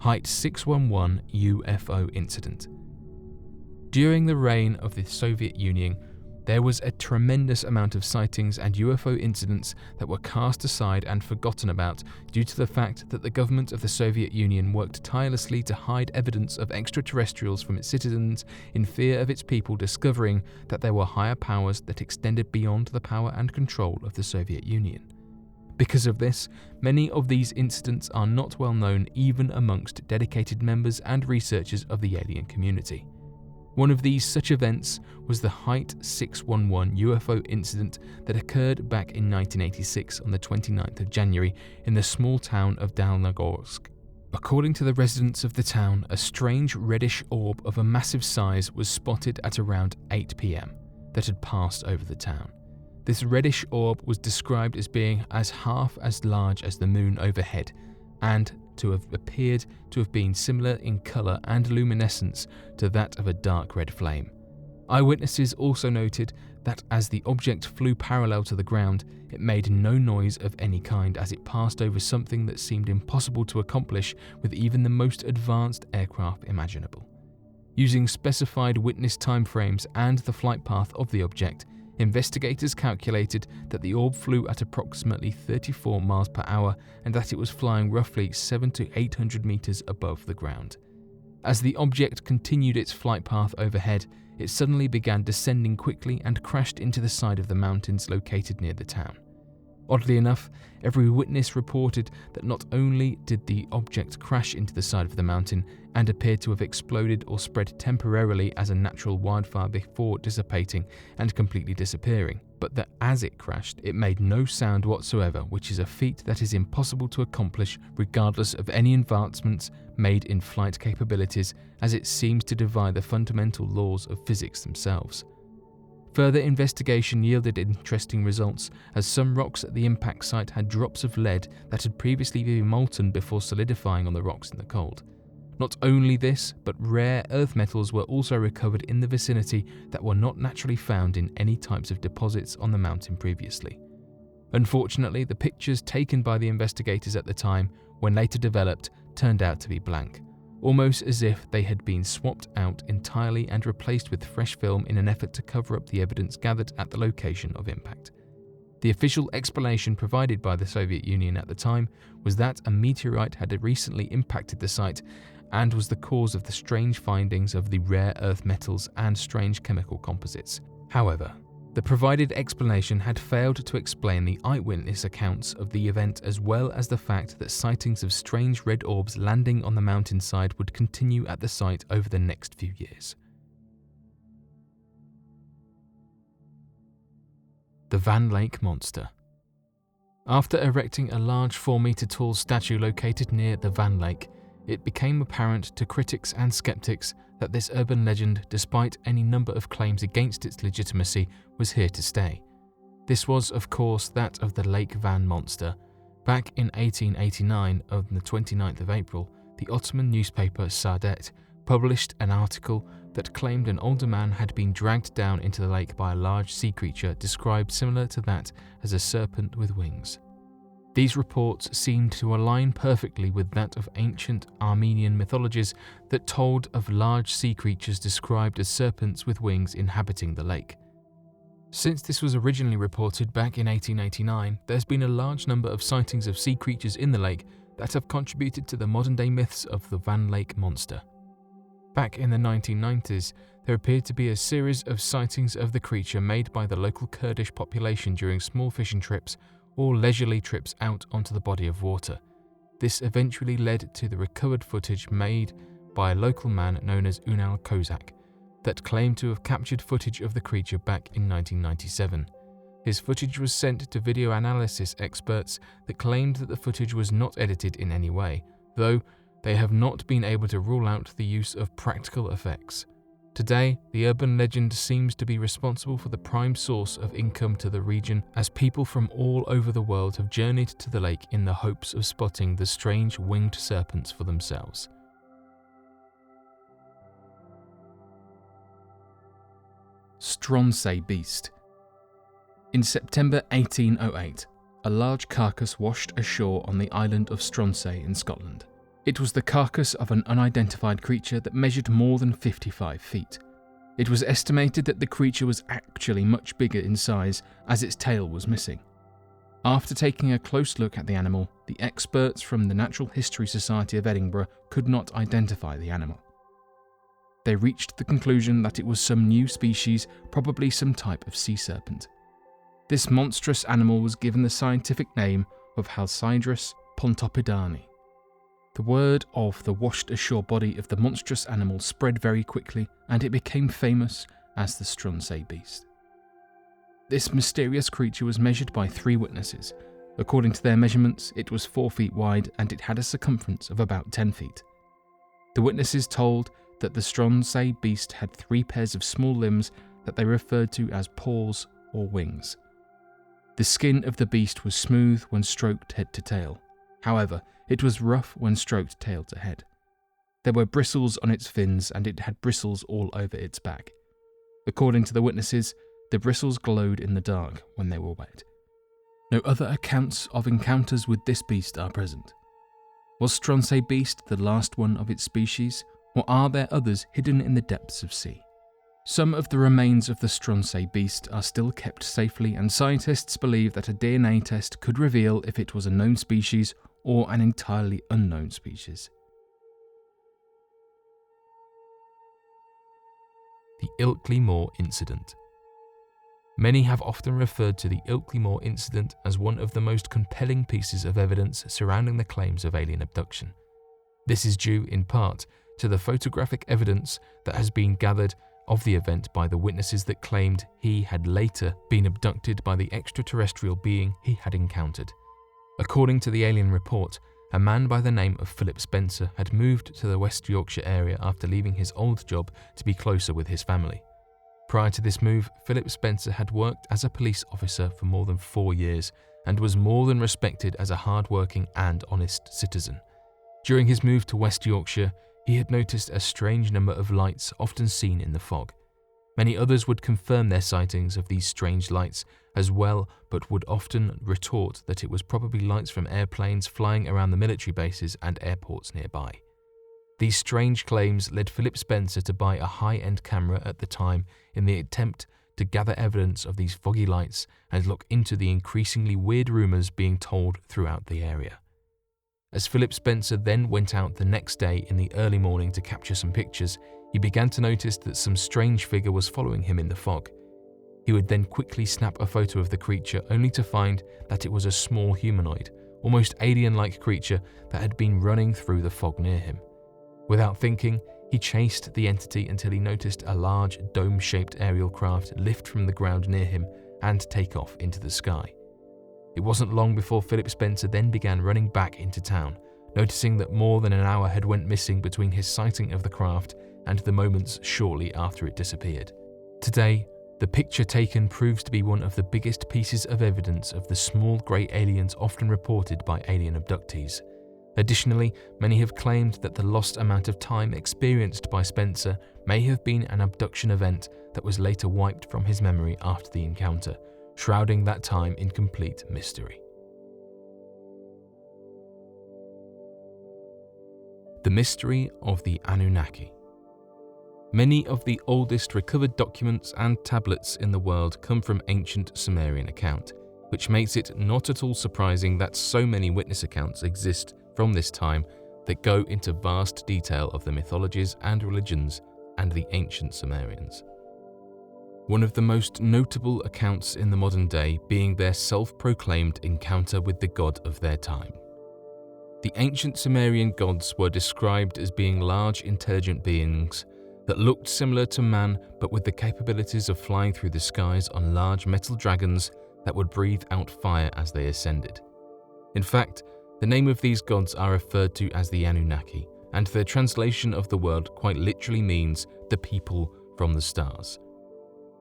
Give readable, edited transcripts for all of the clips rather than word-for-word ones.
Height 611 UFO Incident. During the reign of the Soviet Union, there was a tremendous amount of sightings and UFO incidents that were cast aside and forgotten about due to the fact that the government of the Soviet Union worked tirelessly to hide evidence of extraterrestrials from its citizens in fear of its people discovering that there were higher powers that extended beyond the power and control of the Soviet Union. Because of this, many of these incidents are not well known even amongst dedicated members and researchers of the alien community. One of these such events was the Height 611 UFO incident that occurred back in 1986 on the 29th of January in the small town of Dalnogorsk. According to the residents of the town, a strange reddish orb of a massive size was spotted at around 8 p.m. that had passed over the town. This reddish orb was described as being as half as large as the moon overhead and to have appeared to have been similar in colour and luminescence to that of a dark red flame. Eyewitnesses also noted that as the object flew parallel to the ground, it made no noise of any kind as it passed over something that seemed impossible to accomplish with even the most advanced aircraft imaginable. Using specified witness timeframes and the flight path of the object, investigators calculated that the orb flew at approximately 34 miles per hour and that it was flying roughly 700 to 800 meters above the ground. As the object continued its flight path overhead, it suddenly began descending quickly and crashed into the side of the mountains located near the town. Oddly enough, every witness reported that not only did the object crash into the side of the mountain and appear to have exploded or spread temporarily as a natural wildfire before dissipating and completely disappearing, but that as it crashed, it made no sound whatsoever, which is a feat that is impossible to accomplish regardless of any advancements made in flight capabilities, as it seems to defy the fundamental laws of physics themselves. Further investigation yielded interesting results, as some rocks at the impact site had drops of lead that had previously been molten before solidifying on the rocks in the cold. Not only this, but rare earth metals were also recovered in the vicinity that were not naturally found in any types of deposits on the mountain previously. Unfortunately, the pictures taken by the investigators at the time, when later developed, turned out to be blank, almost as if they had been swapped out entirely and replaced with fresh film in an effort to cover up the evidence gathered at the location of impact. The official explanation provided by the Soviet Union at the time was that a meteorite had recently impacted the site and was the cause of the strange findings of the rare earth metals and strange chemical composites. However, the provided explanation had failed to explain the eyewitness accounts of the event, as well as the fact that sightings of strange red orbs landing on the mountainside would continue at the site over the next few years. The Van Lake Monster. After erecting a large 4-meter-tall statue located near the Van Lake, it became apparent to critics and skeptics that this urban legend, despite any number of claims against its legitimacy, was here to stay. This was, of course, that of the Lake Van Monster. Back in 1889, on the 29th of April, the Ottoman newspaper Saadet published an article that claimed an older man had been dragged down into the lake by a large sea creature described similar to that as a serpent with wings. These reports seemed to align perfectly with that of ancient Armenian mythologies that told of large sea creatures described as serpents with wings inhabiting the lake. Since this was originally reported back in 1889, there's been a large number of sightings of sea creatures in the lake that have contributed to the modern-day myths of the Van Lake Monster. Back in the 1990s, there appeared to be a series of sightings of the creature made by the local Kurdish population during small fishing trips or leisurely trips out onto the body of water. This eventually led to the recovered footage made by a local man known as Unal Kozak that claimed to have captured footage of the creature back in 1997. His footage was sent to video analysis experts that claimed that the footage was not edited in any way, though they have not been able to rule out the use of practical effects. Today, the urban legend seems to be responsible for the prime source of income to the region, as people from all over the world have journeyed to the lake in the hopes of spotting the strange winged serpents for themselves. Stronsay Beast. In September 1808, a large carcass washed ashore on the island of Stronsay in Scotland. It was the carcass of an unidentified creature that measured more than 55 feet. It was estimated that the creature was actually much bigger in size, as its tail was missing. After taking a close look at the animal, the experts from the Natural History Society of Edinburgh could not identify the animal. They reached the conclusion that it was some new species, probably some type of sea serpent. This monstrous animal was given the scientific name of Halcydrus pontopidani. The word of the washed-ashore body of the monstrous animal spread very quickly, and it became famous as the Stronsay Beast. This mysterious creature was measured by 3 witnesses. According to their measurements, it was 4 feet wide and it had a circumference of about 10 feet. The witnesses told that the Stronsay Beast had 3 pairs of small limbs that they referred to as paws or wings. The skin of the beast was smooth when stroked head to tail. However, it was rough when stroked tail to head. There were bristles on its fins and it had bristles all over its back. According to the witnesses, the bristles glowed in the dark when they were wet. No other accounts of encounters with this beast are present. Was Stronsay Beast the last one of its species, or are there others hidden in the depths of sea? Some of the remains of the Stronsay Beast are still kept safely, and scientists believe that a DNA test could reveal if it was a known species or an entirely unknown species. The Oakley Incident. Many have often referred to the Oakley Incident as one of the most compelling pieces of evidence surrounding the claims of alien abduction. This is due, in part, to the photographic evidence that has been gathered of the event by the witnesses that claimed he had later been abducted by the extraterrestrial being he had encountered. According to the alien report, a man by the name of Philip Spencer had moved to the West Yorkshire area after leaving his old job to be closer with his family. Prior to this move, Philip Spencer had worked as a police officer for more than 4 years and was more than respected as a hard-working and honest citizen. During his move to West Yorkshire, he had noticed a strange number of lights often seen in the fog. Many others would confirm their sightings of these strange lights as well, but would often retort that it was probably lights from airplanes flying around the military bases and airports nearby. These strange claims led Philip Spencer to buy a high-end camera at the time in the attempt to gather evidence of these foggy lights and look into the increasingly weird rumours being told throughout the area. As Philip Spencer then went out the next day in the early morning to capture some pictures, he began to notice that some strange figure was following him in the fog. He would then quickly snap a photo of the creature, only to find that it was a small humanoid, almost alien-like creature that had been running through the fog near him. Without thinking, he chased the entity until he noticed a large dome-shaped aerial craft lift from the ground near him and take off into the sky. It wasn't long before Philip Spencer then began running back into town, noticing that more than an hour had went missing between his sighting of the craft and the moments shortly after it disappeared. Today, the picture taken proves to be one of the biggest pieces of evidence of the small grey aliens often reported by alien abductees. Additionally, many have claimed that the lost amount of time experienced by Spencer may have been an abduction event that was later wiped from his memory after the encounter, shrouding that time in complete mystery. The mystery of the Anunnaki. Many of the oldest recovered documents and tablets in the world come from ancient Sumerian account, which makes it not at all surprising that so many witness accounts exist from this time that go into vast detail of the mythologies and religions and the ancient Sumerians. One of the most notable accounts in the modern day being their self-proclaimed encounter with the god of their time. The ancient Sumerian gods were described as being large, intelligent beings that looked similar to man but with the capabilities of flying through the skies on large metal dragons that would breathe out fire as they ascended. In fact, the name of these gods are referred to as the Anunnaki, and their translation of the word quite literally means the people from the stars.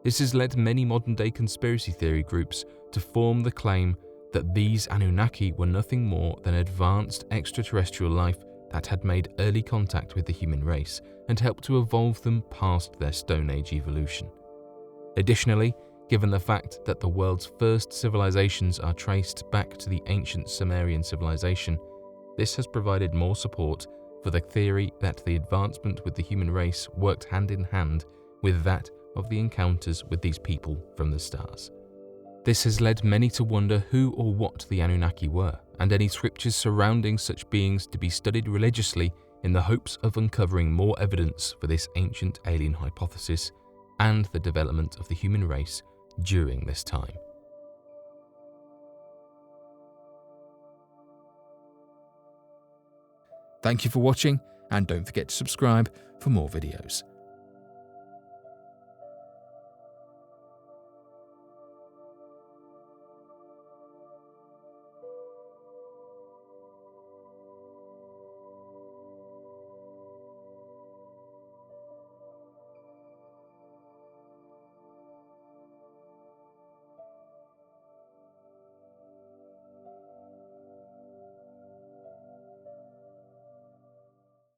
This has led many modern-day conspiracy theory groups to form the claim that these Anunnaki were nothing more than advanced extraterrestrial life that had made early contact with the human race and helped to evolve them past their Stone Age evolution. Additionally, given the fact that the world's first civilizations are traced back to the ancient Sumerian civilization, This has provided more support for the theory that the advancement with the human race worked hand in hand with that of the encounters with these people from the stars. This has led many to wonder who or what the Anunnaki were, and any scriptures surrounding such beings to be studied religiously in the hopes of uncovering more evidence for this ancient alien hypothesis and the development of the human race during this time. Thank you for watching, and don't forget to subscribe for more videos.